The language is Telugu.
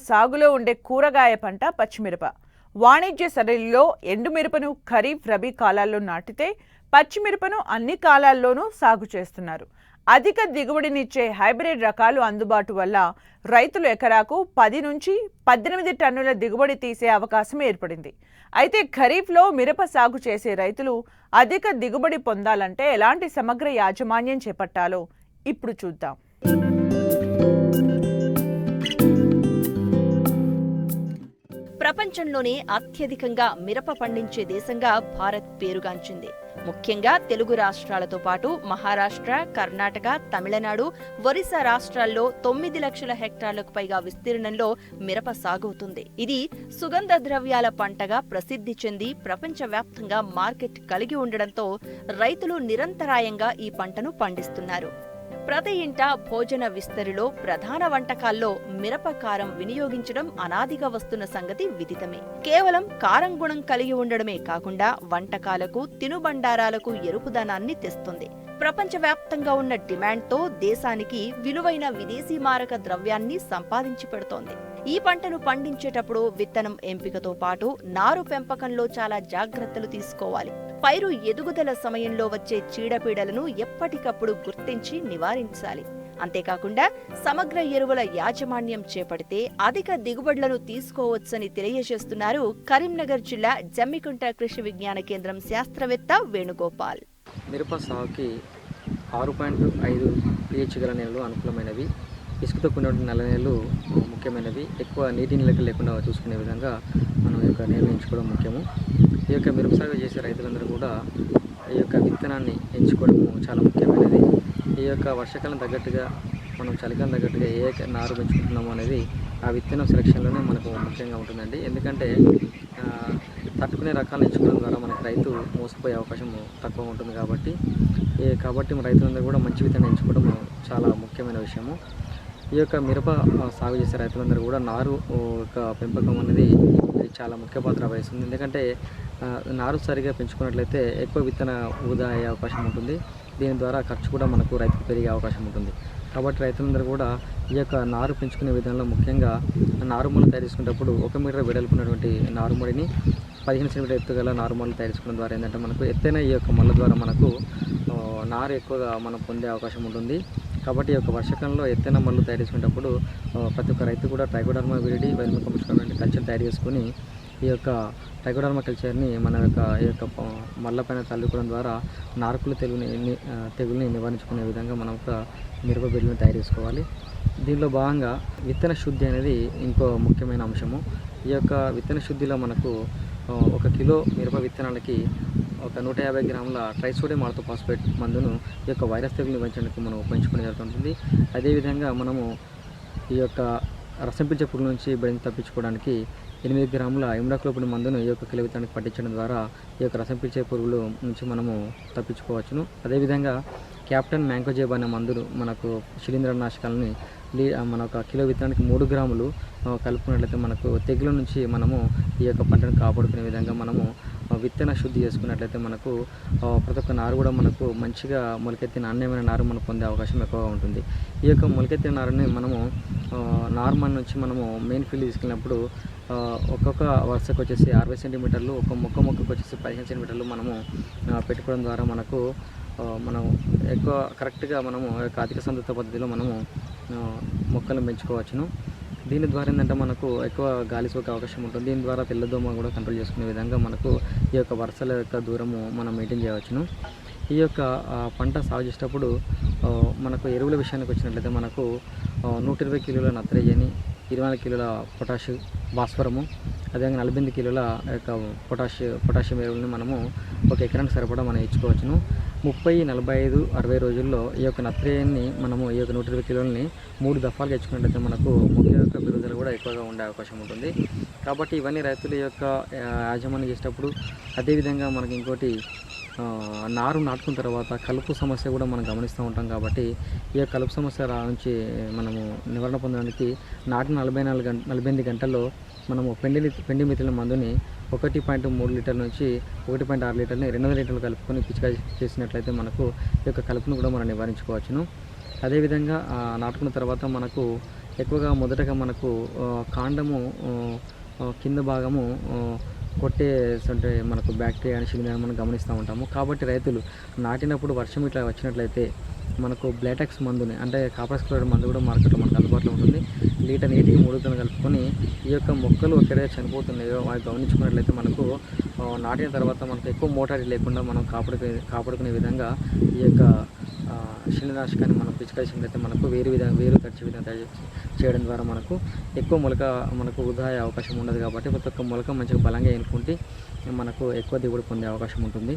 సాగులో ఉండే కూరగాయ పంట పచ్చిమిరప. వాణిజ్య సరళిలో ఎండుమిరపను ఖరీఫ్ రబీ కాలాల్లో నాటితే పచ్చిమిరపను అన్ని కాలాల్లోనూ సాగు చేస్తున్నారు. అధిక దిగుబడినిచ్చే హైబ్రిడ్ రకాలు అందుబాటు వల్ల రైతులు ఎకరాకు 10 నుంచి 18 టన్నుల దిగుబడి తీసే అవకాశం ఏర్పడింది. అయితే ఖరీఫ్లో మిరప సాగు చేసే రైతులు అధిక దిగుబడి పొందాలంటే ఎలాంటి సమగ్ర యాజమాన్యం చేపట్టాలో ఇప్పుడు చూద్దాం. ప్రపంచంలోనే అత్యధికంగా మిరప పండించే దేశంగా భారత్ పేరుగాంచింది. ముఖ్యంగా తెలుగు రాష్ట్రాలతో పాటు మహారాష్ట్ర, కర్ణాటక, తమిళనాడు, ఒరిస్సా రాష్ట్రాల్లో 9 లక్షల హెక్టార్లకు పైగా విస్తీర్ణంలో మిరప సాగవుతుంది. ఇది సుగంధ ద్రవ్యాల పంటగా ప్రసిద్ధి చెంది ప్రపంచవ్యాప్తంగా మార్కెట్ కలిగి ఉండడంతో రైతులు నిరంతరాయంగా ఈ పంటను పండిస్తున్నారు. ప్రతి ఇంట భోజన విస్తరిలో ప్రధాన వంటకాల్లో మిరప కారం వినియోగించడం అనాదిగా వస్తున్న సంగతి విదితమే. కేవలం కారం గుణం కలిగి ఉండడమే కాకుండా వంటకాలకు, తినుబండారాలకు ఎరుపుదనాన్ని తెస్తుంది. ప్రపంచవ్యాప్తంగా ఉన్న డిమాండ్తో దేశానికి విలువైన విదేశీ మారక ద్రవ్యాన్ని సంపాదించి పెడుతోంది. ఈ పంటను పండించేటప్పుడు విత్తనం ఎంపికతో పాటు నారు పెంపకంలో చాలా జాగ్రత్తలు తీసుకోవాలి. పైరు ఎదుగుదల సమయంలో వచ్చే చీడపీడలను ఎప్పటికప్పుడు గుర్తించి నివారించాలి. అంతేకాకుండా సమగ్ర ఎరువుల యాజమాన్యం చేపడితే అధిక దిగుబడులను తీసుకోవచ్చని తెలియజేస్తున్నారు కరీంనగర్ జిల్లా జమ్మికుంట కృషి విజ్ఞాన కేంద్రం శాస్త్రవేత్త వేణుగోపాల్. మిరప సాగుకి 6.5 pH గల నేలలు అనుకూలమైనవి. ఇసుకతో కూడిన నల్ల నేలలు ముఖ్యమైనవి. ఎక్కువ నీటి నిలక లేకుండా చూసుకునే విధంగా మనం ఈ యొక్క నేలను ఎంచుకోవడం ముఖ్యము. ఈ యొక్క మిరప సాగు చేసే రైతులందరూ కూడా ఈ యొక్క విత్తనాన్ని ఎంచుకోవడము చాలా ముఖ్యమైనది. ఈ యొక్క వర్షాకాలం తగ్గట్టుగా మనం చలికాలం తగ్గట్టుగా ఏ నారు పెంచుకుంటున్నామో అనేది ఆ విత్తనం సెలక్షన్లోనే మనకు ముఖ్యంగా ఉంటుందండి. ఎందుకంటే తట్టుకునే రకాలు ఎంచుకోవడం ద్వారా మనకి రైతు మోసపోయే అవకాశం తక్కువ ఉంటుంది. కాబట్టి రైతులందరూ కూడా మంచి విత్తనం ఎంచుకోవడం చాలా ముఖ్యమైన విషయము. ఈ యొక్క మిరప సాగు చేసే రైతులందరూ కూడా నారు యొక్క పెంపకం అనేది చాలా ముఖ్య పాత్ర వహిస్తుంది. ఎందుకంటే నారు సరిగా పెంచుకున్నట్లయితే ఎక్కువ విత్తన వృధా అయ్యే అవకాశం ఉంటుంది. దీని ద్వారా ఖర్చు కూడా మనకు రైతుకు పెరిగే అవకాశం ఉంటుంది. కాబట్టి రైతులందరూ కూడా ఈ యొక్క నారు పెంచుకునే విధానంలో ముఖ్యంగా నారుమూల తయారు చేసుకునేటప్పుడు 1 మీటర్ వెడల్పున్నటువంటి నారుమడిని 15 సెంటీమీటర్ ఎత్తుగల నారుమూలలు తయారు చేసుకోవడం ద్వారా ఏంటంటే మనకు ఎత్తైన ఈ యొక్క మళ్ళ ద్వారా మనకు నారు ఎక్కువగా మనం పొందే అవకాశం ఉంటుంది. కాబట్టి ఈ యొక్క వర్షాకాలంలో ఎత్తైన మళ్ళు తయారు చేసుకునేటప్పుడు ప్రతి ఒక్క రైతు కూడా ట్రైకోడర్మా విరిడి వెర్మికంపోస్ట్ కల్చర్ తయారు చేసుకుని ఈ యొక్క ట్రైకోడర్మా కల్చర్ని మన ఈ యొక్క మళ్ళ పైన చల్లుకోవడం ద్వారా నారుకులు తెగుల్ని నివారించుకునే విధంగా మనం ఒక మిరప బెల్లుని తయారు చేసుకోవాలి. దీనిలో భాగంగా విత్తన శుద్ధి అనేది ఇంకో ముఖ్యమైన అంశము. ఈ యొక్క విత్తన శుద్ధిలో మనకు 1 కిలో మిరప విత్తనాలకి ఒక 150 గ్రాముల ట్రైసోడియం ఆర్థోఫాస్ఫేట్ మందును ఈ యొక్క వైరస్ తెగులు నివారించడానికి మనం ఉపయోగించుకునే జరుగుతుంటుంది. అదేవిధంగా మనము ఈ యొక్క రసం పీల్చే పురుగుల నుంచి బెడిని తప్పించుకోవడానికి 8 గ్రాముల ఇమ్డాక్లోపిడ్ మందును ఈ యొక్క కిలో విత్తనానికి పట్టించడం ద్వారా ఈ యొక్క రసం పీల్చే పురుగుల నుంచి మనము తప్పించుకోవచ్చును. అదేవిధంగా క్యాప్టెన్ మ్యాంకోజేబ్ అనే మందులు మనకు శిలీంద్రనాశకాలని మన ఒక కిలో విత్తనానికి 3 గ్రాములు కలుపుకున్నట్లయితే మనకు తెగుల నుంచి మనము ఈ యొక్క పంటను కాపాడుకునే విధంగా మనము విత్తన శుద్ధి చేసుకున్నట్లయితే మనకు ప్రతి ఒక్క నారు కూడా మనకు మంచిగా మొలకెత్తిన నాణ్యమైన నారు మనం పొందే అవకాశం ఎక్కువగా ఉంటుంది. ఈ యొక్క మొలకెత్తిన నారుని మనము నార్మల్ నుంచి మనము మెయిన్ ఫీల్డ్ తీసుకెళ్ళినప్పుడు ఒక్కొక్క వరుసకు వచ్చేసి 60 సెంటీమీటర్లు, ఒక మొక్కకు వచ్చేసి 15 సెంటీమీటర్లు మనము పెట్టుకోవడం ద్వారా మనకు మనం ఎక్కువ కరెక్ట్గా మనము అధిక సంతృప్త పద్ధతిలో మనము మొక్కలను పెంచుకోవచ్చును. దీని ద్వారా ఏంటంటే మనకు ఎక్కువ గాలి సోకే అవకాశం ఉంటుంది. దీని ద్వారా తెల్లదోమ కూడా కంట్రోల్ చేసుకునే విధంగా మనకు ఈ యొక్క వరుసల యొక్క దూరము మనం మెయింటైన్ చేయవచ్చును. ఈ యొక్క పంట సాగు చేసేటప్పుడు మనకు ఎరువుల విషయానికి వచ్చినట్లయితే మనకు 120 కిలోల నత్రజని, 24 కిలోల పొటాష్, భాస్వరము, అదేవిధంగా 48 కిలోల యొక్క పొటాషియం ఎరువులని మనము 1 ఎకరానికి సరిపడా మనం ఇచ్చుకోవచ్చును. 30, 45, 60 రోజుల్లో ఈ యొక్క నత్రజనిని మనము ఈ యొక్క 120 కిలోలని 3 దఫాలుగా ఇచ్చుకున్నట్లయితే మనకు మొక్క యొక్క పెరుగుదల కూడా ఎక్కువగా ఉండే అవకాశం ఉంటుంది. కాబట్టి ఇవన్నీ రైతుల యొక్క యాజమాన్యం చేసేటప్పుడు అదేవిధంగా మనకి ఇంకోటి నారు నాటుకున్న తర్వాత కలుపు సమస్య కూడా మనం గమనిస్తూ ఉంటాం. కాబట్టి ఈ యొక్క కలుపు సమస్య నుంచి మనము నివారణ పొందడానికి నాటిన 48 గంటల్లో మనము పెండి మిత్రుల మందుని 1.3 లీటర్ల నుంచి 1.6 లీటర్ని 200 లీటర్లు కలుపుకొని పిచికారీ చేసినట్లయితే మనకు ఈ యొక్క కలుపును కూడా మనం నివారించుకోవచ్చును. అదేవిధంగా నాటుకున్న తర్వాత మనకు ఎక్కువగా మొదటగా మనకు కాండము కింద భాగము కొట్టేస్తుంటే మనకు బ్యాక్టీరియా అని శిలీంధ్రాన్ని మనం గమనిస్తూ ఉంటాము. కాబట్టి రైతులు నాటినప్పుడు వర్షం ఇట్లా వచ్చినట్లయితే మనకు బ్లాటెక్స్ మందుని అంటే కాపర్ క్లోరైడ్ మందు కూడా మార్కెట్లో మనకు అందుబాటులో ఉంటుంది. లీటర్ నీటికి 3 టన్నులు కలుపుకొని ఈ యొక్క మొక్కలు ఎక్కడైతే చనిపోతున్నాయో అవి గమనించుకున్నట్లయితే మనకు నాటిన తర్వాత మనకు ఎక్కువ మోటారీ లేకుండా మనం కాపాడుకునే విధంగా ఈ యొక్క శిలీంద్రనాశకాన్ని మనం పిచికారించినట్లయితే మనకు వేరు తడిచే విధంగా చేయడం ద్వారా మనకు ఎక్కువ మొలక మనకు వృధా అయ్యే అవకాశం ఉండదు. కాబట్టి ప్రతి ఒక్క మొలక మంచిగా బలంగా ఎన్నుకుంటే మనకు ఎక్కువ దిగుబడి పొందే అవకాశం ఉంటుంది.